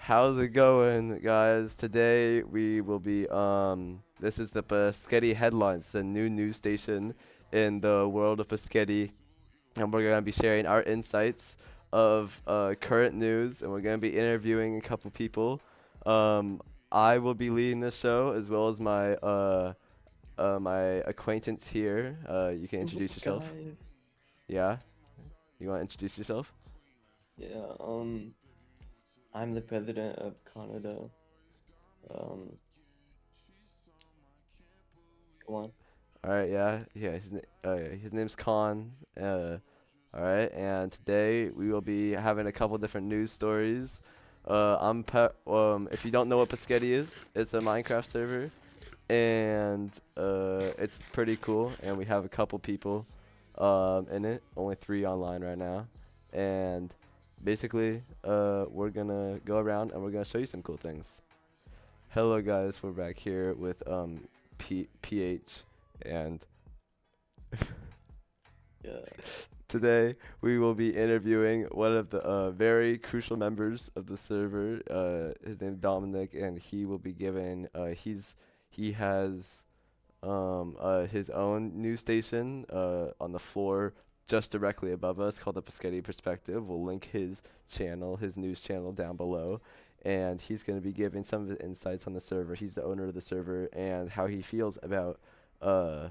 How's it going, guys? Today we will be this is the Pasghetti Headlines, the new news station in the world of Pasghetti, and we're gonna be sharing our insights of current news, and we're gonna be interviewing a couple people. Um, I will be leading the show as well as my acquaintance here. You can What's up, introduce yourself. guys? Yeah, you want to introduce yourself? Yeah, I'm the president of Canada. Um, Go on. All right, yeah. His name's Khan. All right, and today we will be having a couple different news stories. If you don't know what Pasghetti is, it's a Minecraft server, and it's pretty cool. And we have a couple people, in it. Only 3 online right now, and basically, we're gonna go around and we're gonna show you some cool things. Hello, guys. We're back here with PH and Yeah. today we will be interviewing one of the very crucial members of the server. His name is Dominic, and he will be given. He has his own news station on the floor just directly above us called the Pasghetti Perspective. We'll link his channel, his news channel, down below. And he's going to be giving some of the insights on the server. He's the owner of the server and how he feels about uh,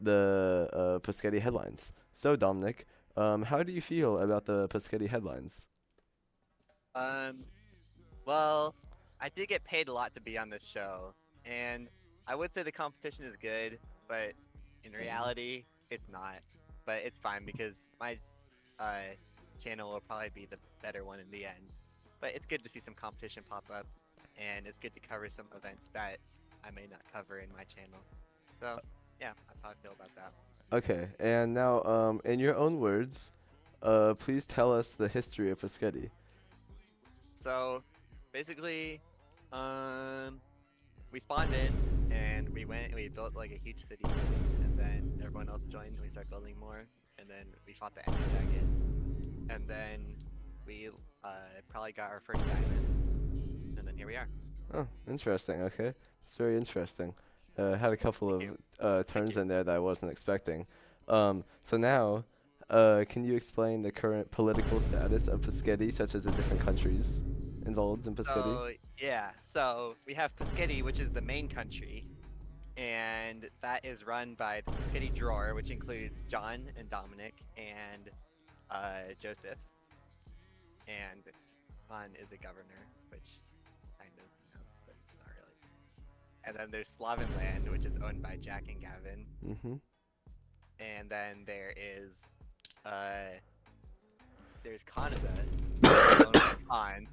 the Pasghetti headlines. So, Dominic, how do you feel about the Pasghetti headlines? Um, well, I did get paid a lot to be on this show, and I would say the competition is good, but in reality, it's not. But it's fine because my uh, channel will probably be the better one in the end. But it's good to see some competition pop up, and it's good to cover some events that I may not cover in my channel. So, yeah, that's how I feel about that. Okay, and now, in your own words, please tell us the history of Pasghetti. So, basically, um, we spawned in and we went and we built like a huge city, and then everyone else joined and we started building more, and then we fought the enemy dragon, and then we probably got our first diamond, and then here we are. Oh, interesting. Okay, it's very interesting. Had a couple Thank of you. Thank turns you. in there that I wasn't expecting. So now, can you explain the current political status of Pasghetti, such as the different countries involved in Pasghetti? So yeah, so we have Pasghetti, which is the main country, and that is run by the Pasghetti drawer, which includes John and Dominic and Joseph, and Han is a governor, which kind of, but not really. And then there's Slaven Land, which is owned by Jack and Gavin, Mm-hmm. and then uh there's Canada, which is owned by Han,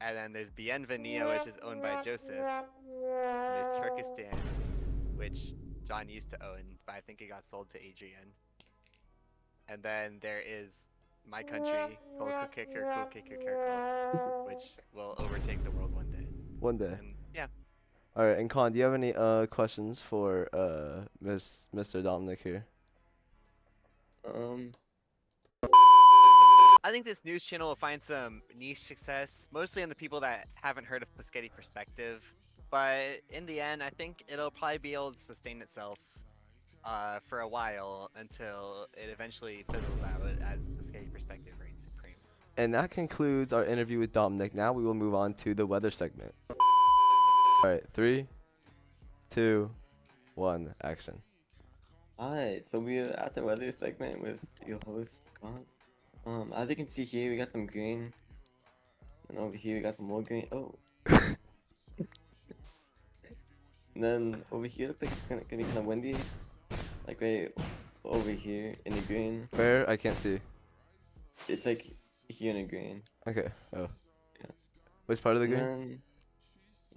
and then there's Bienvenia, which is owned by Joseph. And there's Turkestan, which John used to own, but I think it got sold to Adrian. And then there is my country, Kolkukikir, which will overtake the world one day. One day. And yeah, All right, and Con, do you have any questions for Mr. Dominic here? Um, I think this news channel will find some niche success, mostly in the people that haven't heard of Pasghetti Perspective. But in the end, I think it'll probably be able to sustain itself for a while until it eventually fizzles out as Pasghetti Perspective reigns supreme. And that concludes our interview with Dominic. Now we will move on to the weather segment. All right, 3, 2, 1, action. Alright, so we're at the weather segment with your host, Scott. As you can see here, we got some green, and over here we got some more green. Oh, and then over here looks like it's gonna be kind of windy, like right over here in the green. Where? I can't see. It's like here in the green. Okay. Oh. Yeah. Which part of the And green?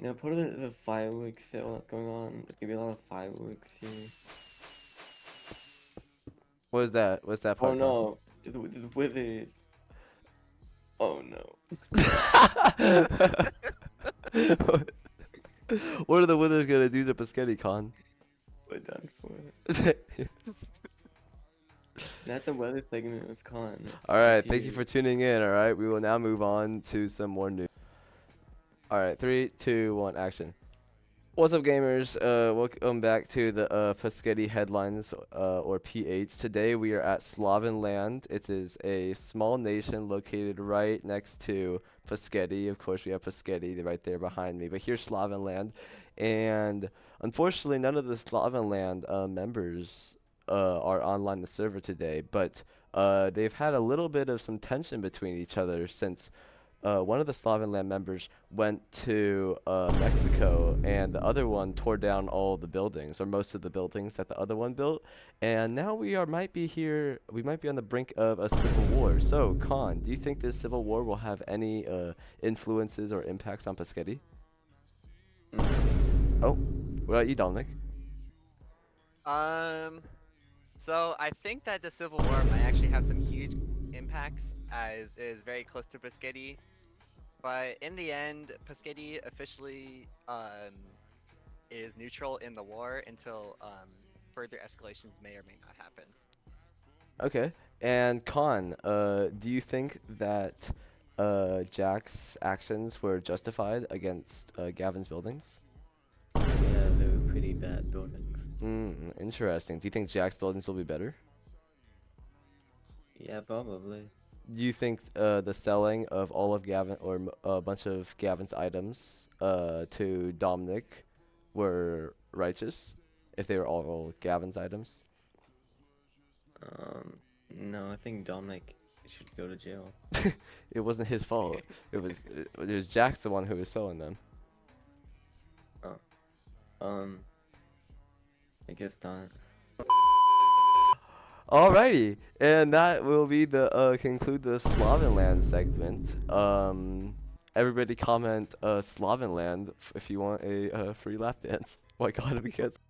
then, part of the fireworks sale that's going on. There's gonna be a lot of fireworks here. What is that? What's that Oh part? Con? no, it's wizards. Oh no. What are the winners gonna do to Pasghetti, Con? We're done for. Not the weather segment was Con. All right, thank you for Confused. tuning in. All right, we will now move on to some more news. All right, 3, 2, 1, action. What's up, gamers? Welcome back to the Pasghetti headlines, or PH. Today we are at Slavinland. It is a small nation located right next to Pasghetti. Of course, we have Pasghetti right there behind me. But here's Slavinland, and unfortunately, none of the Slavinland members are online the server today. But they've had a little bit of some tension between each other since one of the Slavic land members went to Mexico, and the other one tore down all the buildings, or most of the buildings that the other one built. And now might be here. We might be on the brink of a civil war. So, Khan, do you think this civil war will have any influences or impacts on Pasghetti? Mm. Oh, what about you, Dominic? Um, so I think that the Civil War might actually have some huge impacts, as it is very close to Pasghetti. But in the end, Pasghetti officially is neutral in the war until further escalations may or may not happen. Okay. And Khan, do you think that Jack's actions were justified against Gavin's buildings? Yeah, they were pretty bad buildings. Interesting. Do you think Jack's buildings will be better? Yeah, probably. Do you think the selling of all of Gavin or a bunch of Gavin's items to Dominic were righteous if they were all Gavin's items? No, I think Dominic should go to jail. It wasn't his fault. It was Jack's the one who was selling them. Oh. Um, I guess not. Alrighty, and that will be the conclude the Slavinland segment. Everybody comment Slavinland if you want a free lap dance. Oh my god, because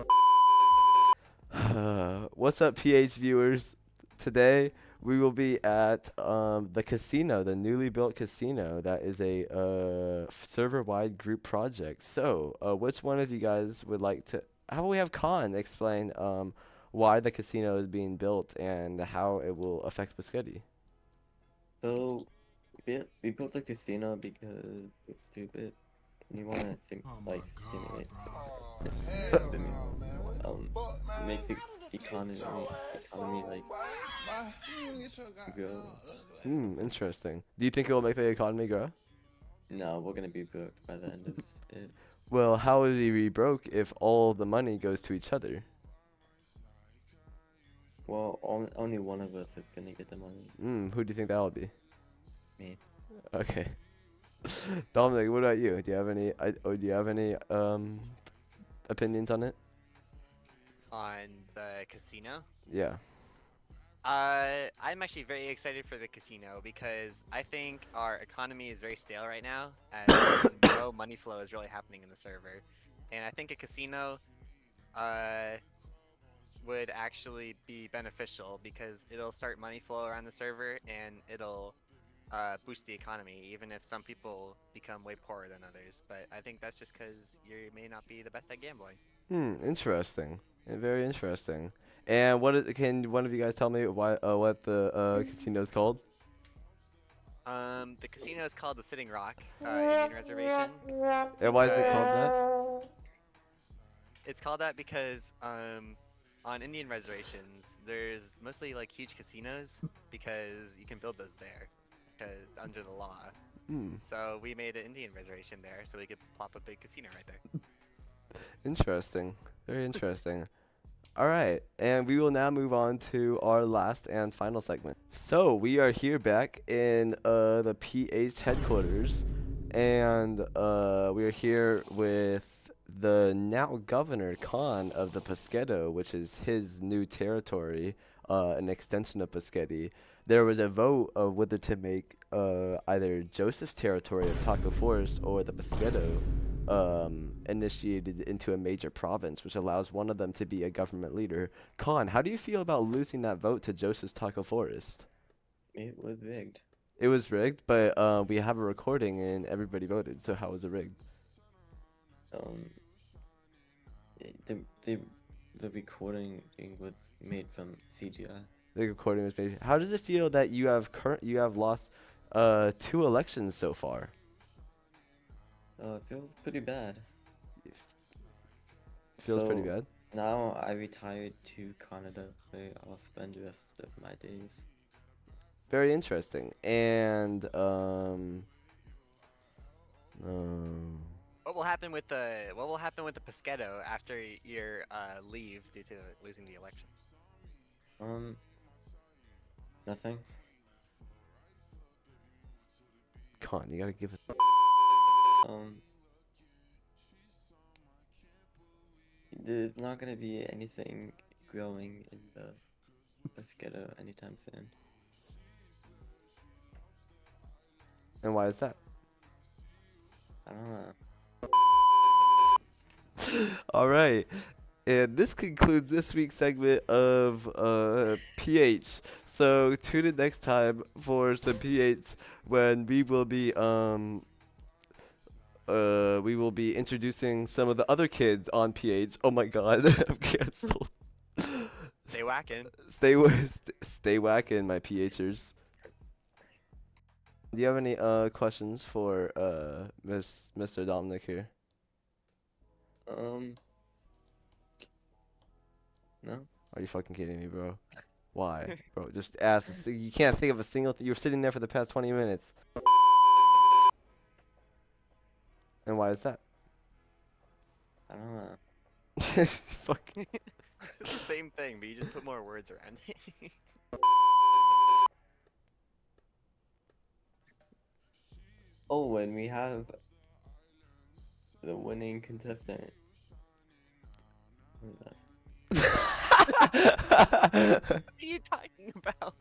what's up, PH viewers? Today we will be at the casino, the newly built casino that is a server-wide group project. So, which one of you guys would like to? How about we have Khan explain why the casino is being built and how it will affect Pasghetti? So, we built a casino because it's stupid. We want to stimulate, make the economy like grow. Interesting. Do you think it will make the economy grow? No, we're gonna be broke by the end of it. Well, how would we be broke if all the money goes to each other? Well, only one of us is gonna get the money. Who do you think that'll be? Me. Okay. Dominic, what about you? Do you have any opinions on it? On the casino, Yeah. I'm actually very excited for the casino because I think our economy is very stale right now, as no money flow is really happening in the server, and I think a casino uh, would actually be beneficial because it'll start money flow around the server and it'll boost the economy, even if some people become way poorer than others. But I think that's just because you may not be the best at gambling. Interesting. Very interesting. And can one of you guys tell me what the casino is called? The casino is called the Sitting Rock Indian Reservation. And why is it called that? It's called that because on Indian reservations, there's mostly like huge casinos because you can build those there, because under the law. So we made an Indian reservation there, so we could plop a big casino right there. Interesting. Very interesting. All right, and we will now move on to our last and final segment. So we are here back in the PH headquarters, and we are here with the now governor Khan of the Pasghetto, which is his new territory, an extension of Pasghetti. There was a vote of whether to make either Joseph's territory of Taco Forest or the Pasghetto initiated into a major province, which allows one of them to be a government leader. Khan, how do you feel about losing that vote to Joseph's Taco Forest? It was rigged. It was rigged, but we have a recording and everybody voted. So how was it rigged? The recording thing was made from CGI. the recording was made. How does it feel that you have lost 2 elections so far? It feels pretty bad. Feels pretty So bad. now I retired to Canada, where I'll spend the rest of my days. Very interesting. And What will happen with the Pasghetto after your leave due to losing the election? Nothing. come on, you gotta give it. Um, there's not gonna be anything growing in the Pasghetti anytime soon. And why is that? I don't know. All right. And this concludes this week's segment of PH. So tune in next time for some PH when we will be introducing some of the other kids on PH. Oh my god, I'm canceled. Stay whacking. Stay whacking, my PHers. Do you have any questions for Mr. Dominic here? No. Are you fucking kidding me, bro? Why, bro? Just ask. You can't think of a single thing. You were sitting there for the past 20 minutes. And why is that? I don't know. Fuck. It's the same thing, but you just put more words around it. Oh, when we have the winning contestant. What is that? What are you talking about?